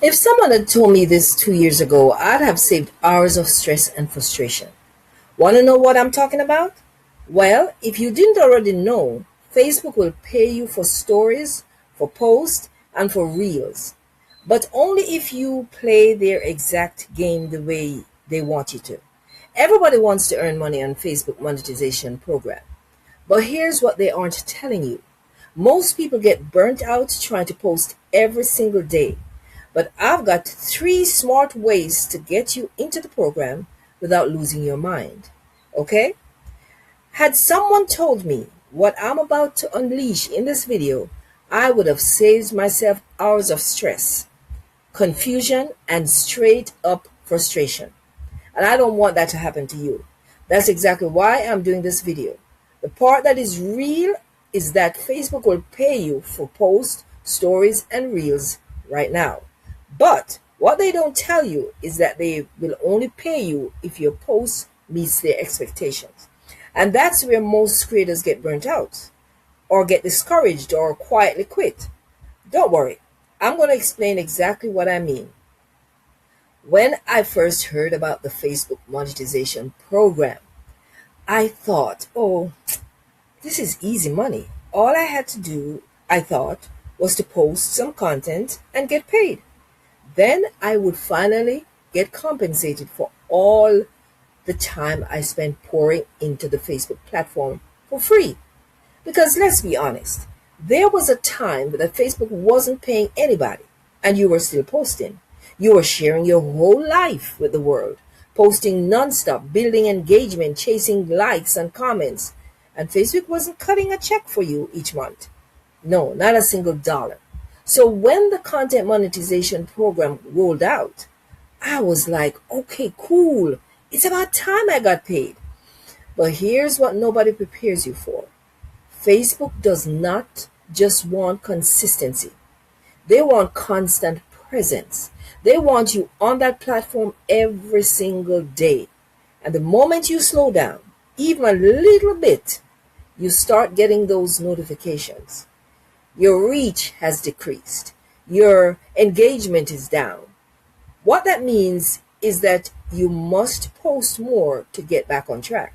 If someone had told me this 2 years ago, I'd have saved hours of stress and frustration. Want to know what I'm talking about? Well, if you didn't already know, Facebook will pay you for stories, for posts, and for reels. But only if you play their exact game the way they want you to. Everybody wants to earn money on Facebook monetization program. But here's what they aren't telling you. Most people get burnt out trying to post every single day. But I've got three smart ways to get you into the program without losing your mind. Okay? Had someone told me what I'm about to unleash in this video, I would have saved myself hours of stress, confusion, and straight up frustration. And I don't want that to happen to you. That's exactly why I'm doing this video. The part that is real is that Facebook will pay you for posts, stories, and reels right now. But what they don't tell you is that they will only pay you if your post meets their expectations. And that's where most creators get burnt out, or get discouraged, or quietly quit. Don't worry, I'm going to explain exactly what I mean. When I first heard about the Facebook monetization program, I thought, oh, this is easy money. All I had to do, I thought, was to post some content and get paid. Then I would finally get compensated for all the time I spent pouring into the Facebook platform for free. Because let's be honest, there was a time that Facebook wasn't paying anybody and you were still posting. You were sharing your whole life with the world, posting nonstop, building engagement, chasing likes and comments. And Facebook wasn't cutting a check for you each month. No, not a single dollar. So when the content monetization program rolled out, I was like, okay, cool. It's about time I got paid. But here's what nobody prepares you for. Facebook does not just want consistency. They want constant presence. They want you on that platform every single day. And the moment you slow down, even a little bit, you start getting those notifications. Your reach has decreased. Your engagement is down. What that means is that you must post more to get back on track.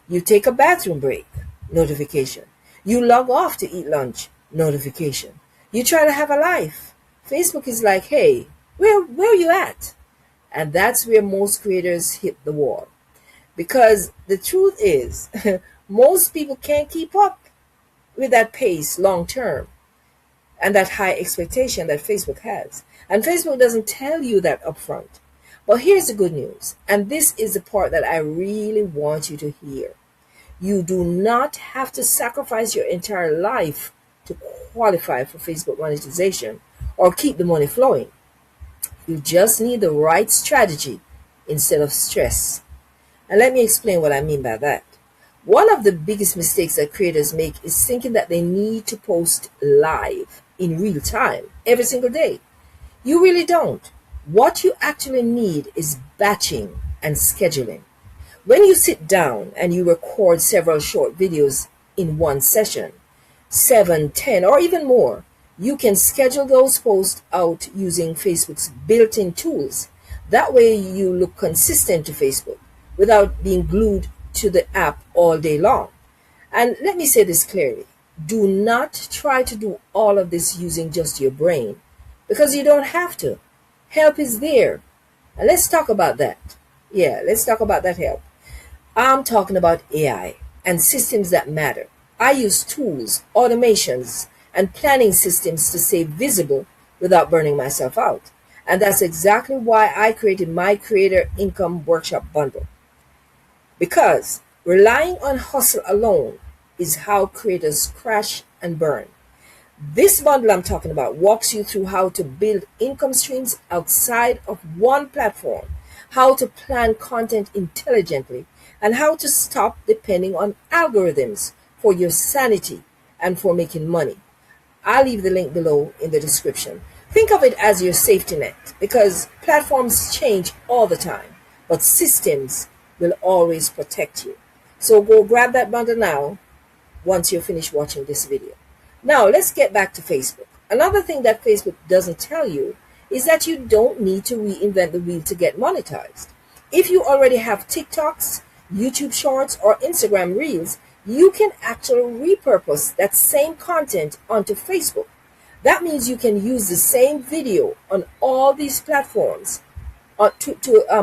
You take a bathroom break, notification. You log off to eat lunch, notification. You try to have a life. Facebook is like, hey, where are you at? And that's where most creators hit the wall. Because the truth is, most people can't keep up with that pace long term and that high expectation that Facebook has. And Facebook doesn't tell you that upfront. But here's the good news, and this is the part that I really want you to hear. You do not have to sacrifice your entire life to qualify for Facebook monetization or keep the money flowing. You just need the right strategy instead of stress. And let me explain what I mean by that. One of the biggest mistakes that creators make is thinking that they need to post live in real time every single day. You really don't. What you actually need is batching and scheduling. When you sit down and you record several short videos in one session, 7, 10, or even more, you can schedule those posts out using Facebook's built-in tools. That way you look consistent to Facebook without being glued to the app all day long. And let me say this clearly. Do not try to do all of this using just your brain, because you don't have to. Help is there. And let's talk about that. Yeah, let's talk about that help. I'm talking about AI and systems that matter. I use tools, automations, and planning systems to stay visible without burning myself out. And that's exactly why I created my Creator Income Workshop Bundle. Because relying on hustle alone is how creators crash and burn. This bundle I'm talking about walks you through how to build income streams outside of one platform, how to plan content intelligently, and how to stop depending on algorithms for your sanity and for making money. I'll leave the link below in the description. Think of it as your safety net, because platforms change all the time, but systems will always protect you. So go grab that bundle now once you're finished watching this video. Now let's get back to Facebook. Another thing that Facebook doesn't tell you is that you don't need to reinvent the wheel to get monetized. If you already have TikToks, YouTube Shorts, or Instagram Reels, you can actually repurpose that same content onto Facebook. That means you can use the same video on all these platforms to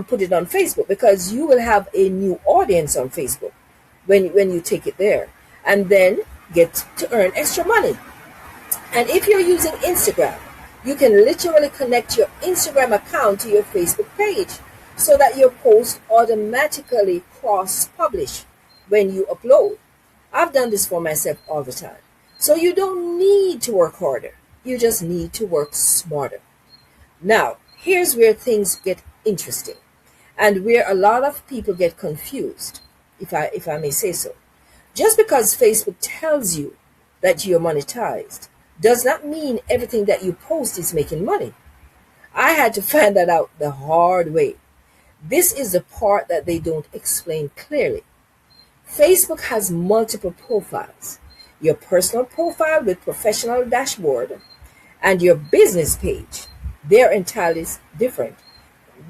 put it on Facebook, because you will have a new audience on Facebook when you take it there, and then get to earn extra money. And if you're using Instagram, you can literally connect your Instagram account to your Facebook page so that your posts automatically cross-publish when you upload. I've done this for myself all the time. So you don't need to work harder. You just need to work smarter. Now, here's where things get interesting and where a lot of people get confused, if I may say so. Just because Facebook tells you that you're monetized does not mean everything that you post is making money. I had to find that out the hard way. This is the part that they don't explain clearly. Facebook has multiple profiles. Your personal profile with professional dashboard and your business page. They're entirely different.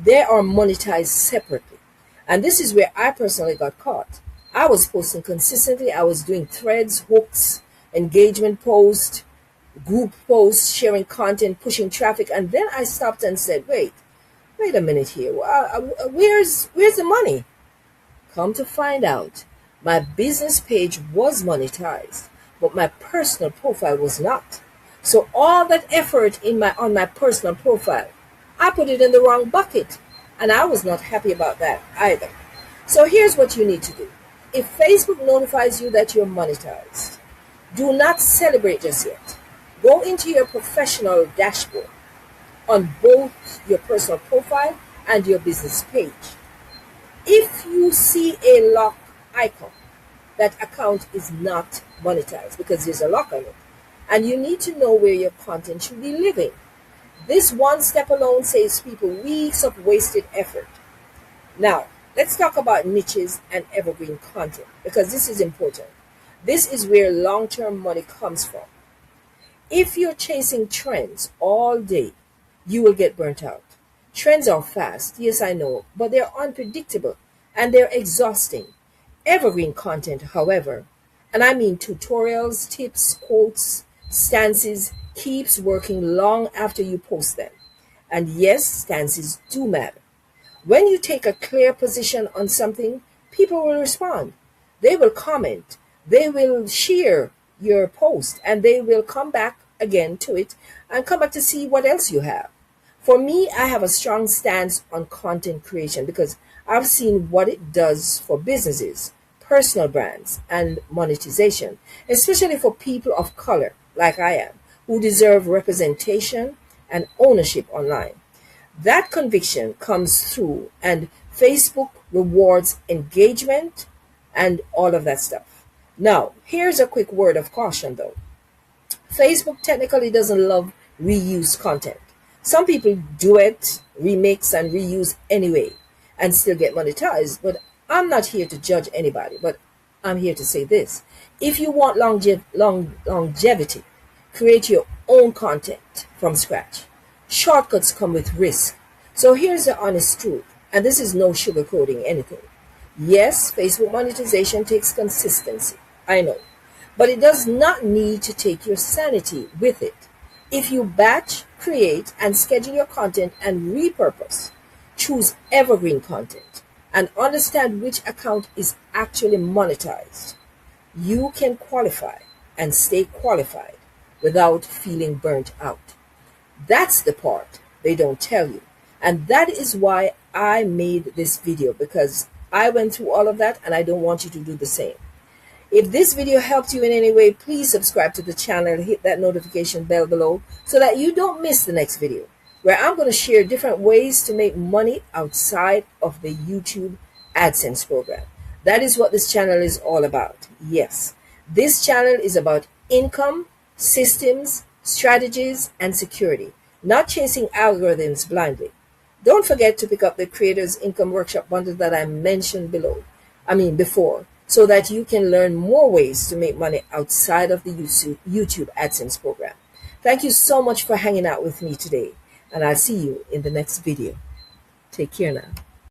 They are monetized separately. And this is where I personally got caught. I was posting consistently. I was doing threads, hooks, engagement posts, group posts, sharing content, pushing traffic. And then I stopped and said, wait a minute here. Where's the money? Come to find out, my business page was monetized, but my personal profile was not. So all that effort on my personal profile, I put it in the wrong bucket. And I was not happy about that either. So here's what you need to do. If Facebook notifies you that you're monetized, do not celebrate just yet. Go into your professional dashboard on both your personal profile and your business page. If you see a lock icon, that account is not monetized because there's a lock on it. And you need to know where your content should be living. This one step alone saves people weeks of wasted effort. Now, let's talk about niches and evergreen content, because this is important. This is where long-term money comes from. If you're chasing trends all day, you will get burnt out. Trends are fast, yes I know, but they're unpredictable and they're exhausting. Evergreen content, however, and I mean tutorials, tips, quotes, stances, keeps working long after you post them. And yes, stances do matter. When you take a clear position on something, people will respond. They will comment. They will share your post, and they will come back again to it and come back to see what else you have. For me, I have a strong stance on content creation because I've seen what it does for businesses, personal brands, and monetization, especially for people of color like I am, who deserve representation and ownership online. That conviction comes through, and Facebook rewards engagement and all of that stuff. Now, here's a quick word of caution though. Facebook technically doesn't love reuse content. Some people do it, remix, and reuse anyway and still get monetized. But I'm not here to judge anybody, but I'm here to say this. If you want longevity, create your own content from scratch. Shortcuts come with risk. So here's the honest truth, and this is no sugarcoating anything. Yes, Facebook monetization takes consistency, I know, but it does not need to take your sanity with it. If you batch, create, and schedule your content and repurpose, choose evergreen content, and understand which account is actually monetized, you can qualify and stay qualified without feeling burnt out. That's the part they don't tell you. And that is why I made this video, because I went through all of that and I don't want you to do the same. If this video helped you in any way, please subscribe to the channel and hit that notification bell below so that you don't miss the next video, where I'm going to share different ways to make money outside of the YouTube AdSense program. That is what this channel is all about. Yes, this channel is about income, systems, strategies, and security, not chasing algorithms blindly. Don't forget to pick up the Creators Income Workshop bundle that I mentioned before, so that you can learn more ways to make money outside of the YouTube AdSense program. Thank you so much for hanging out with me today. and I'll see you in the next video. Take care now.